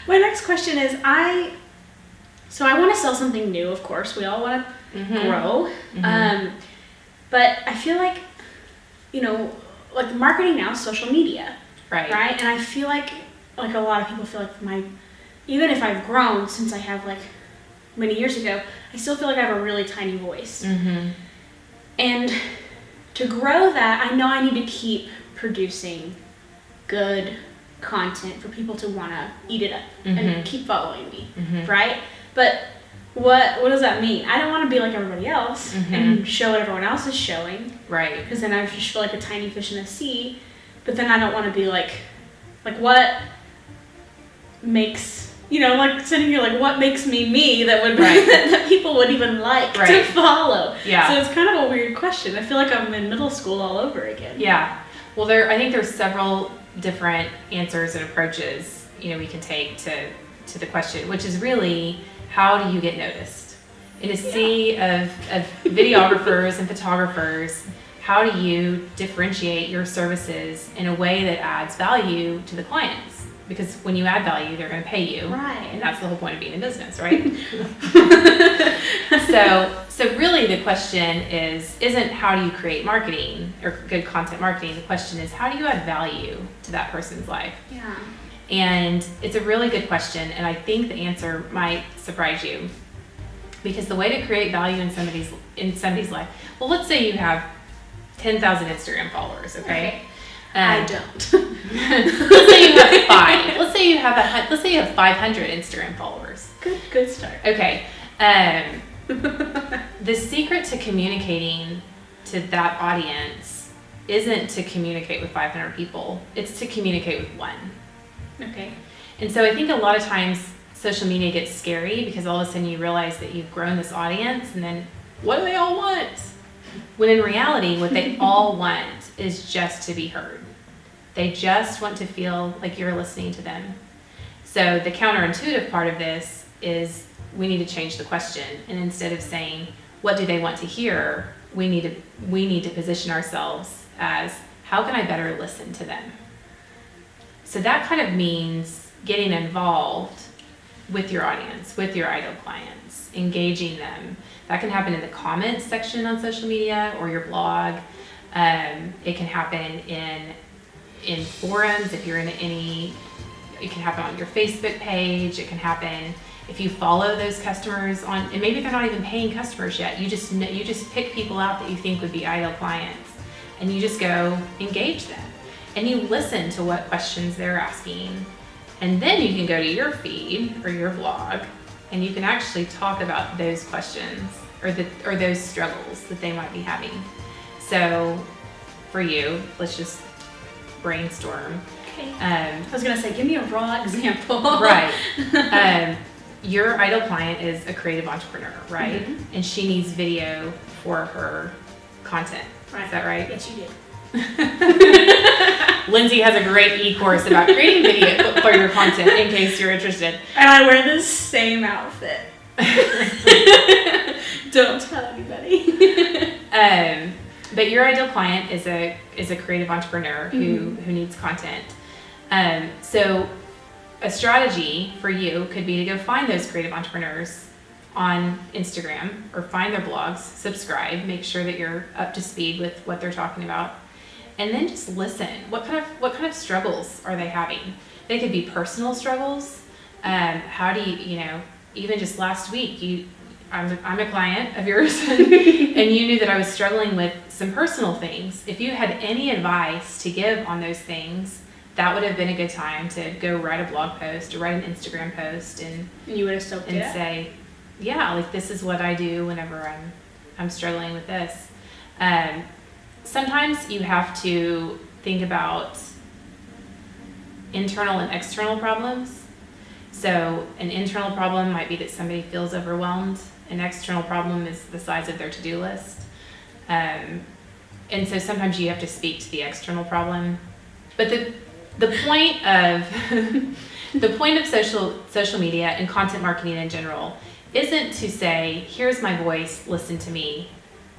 My next question is, so I want to sell something new, of course. We all want to grow. But I feel like, like marketing now is social media. Right. And I feel like a lot of people feel like even if I've grown since I have like many years ago, I still feel like I have a really tiny voice. And to grow that, I know I need to keep producing good content for people to want to eat it up and keep following me, right? But what does that mean? I don't want to be like everybody else and show what everyone else is showing, right? Because then I just feel like a tiny fish in a sea. But then I don't want to be like what makes like sitting here like what makes me that would that people would even like to follow. Yeah. So it's kind of a weird question. I feel like I'm in middle school all over again. Yeah. Well, I think there's several different answers and approaches we can take to the question, which is really, how do you get noticed? In a sea of videographers and photographers, how do you differentiate your services in a way that adds value to the clients? Because when you add value, they're going to pay you. Right. And that's the whole point of being in business, right? So really the question isn't how do you create marketing or good content marketing? The question is, how do you add value to that person's life? Yeah. And it's a really good question, and I think the answer might surprise you. Because the way to create value in somebody's life, well, let's say you have 10,000 Instagram followers, okay? I don't. Let's say you have 5. Let's say you have 500 Instagram followers. Good start. Okay. The secret to communicating to that audience isn't to communicate with 500 people. It's to communicate with one. Okay. And so I think a lot of times social media gets scary because all of a sudden you realize that you've grown this audience, and then what do they all want? When in reality, what they all want is just to be heard. They just want to feel like you're listening to them. So the counterintuitive part of this is we need to change the question, and instead of saying what do they want to hear, we need to position ourselves as, how can I better listen to them? So that kind of means getting involved with your audience, with your ideal clients, engaging them. That can happen in the comments section on social media or your blog. It can happen in forums if you're in any. It can happen on your Facebook page. It can happen if you follow those customers on, and maybe they're not even paying customers yet. You just pick people out that you think would be ideal clients, and you just go engage them, and you listen to what questions they're asking, and then you can go to your feed or your blog, and you can actually talk about those questions or those struggles that they might be having. So, for you, let's just brainstorm. Okay. I was gonna say, give me a raw example. Right. Your ideal client is a creative entrepreneur, right? Mm-hmm. And she needs video for her content. Right. Is that right? Yes, you do. Lindsay has a great e-course about creating video for your content, in case you're interested. And I wear the same outfit. Don't tell anybody. But your ideal client is a creative entrepreneur who needs content. So a strategy for you could be to go find those creative entrepreneurs on Instagram or find their blogs, subscribe, make sure that you're up to speed with what they're talking about, and then just listen. What kind of struggles are they having? They could be personal struggles. How do you even just last week I'm a client of yours and you knew that I was struggling with some personal things. If you had any advice to give on those things, that would have been a good time to go write a blog post or write an Instagram post and you would have still say, yeah, like this is what I do whenever I'm struggling with this. Sometimes you have to think about internal and external problems. So an internal problem might be that somebody feels overwhelmed. An external problem is the size of their to-do list. And so sometimes you have to speak to the external problem. But the point of social media and content marketing in general isn't to say, here's my voice, listen to me.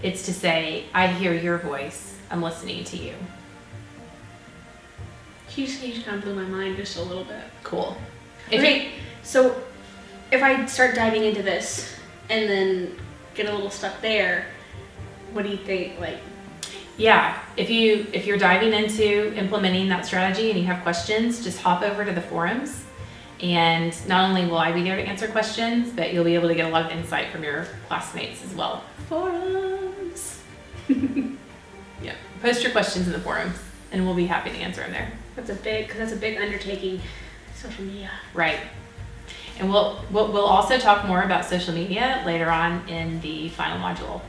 It's to say, I hear your voice, I'm listening to you. You just kind of blew my mind just a little bit. Cool. Okay, So if I start diving into this and then get a little stuck there, what do you think? Like, Yeah, if you're diving into implementing that strategy and you have questions, just hop over to the forums, and not only will I be there to answer questions, but you'll be able to get a lot of insight from your classmates as well. forums. Yeah, post your questions in the forums, and we'll be happy to answer them there. That's a big undertaking, social media. Right. And we'll also talk more about social media later on in the final module.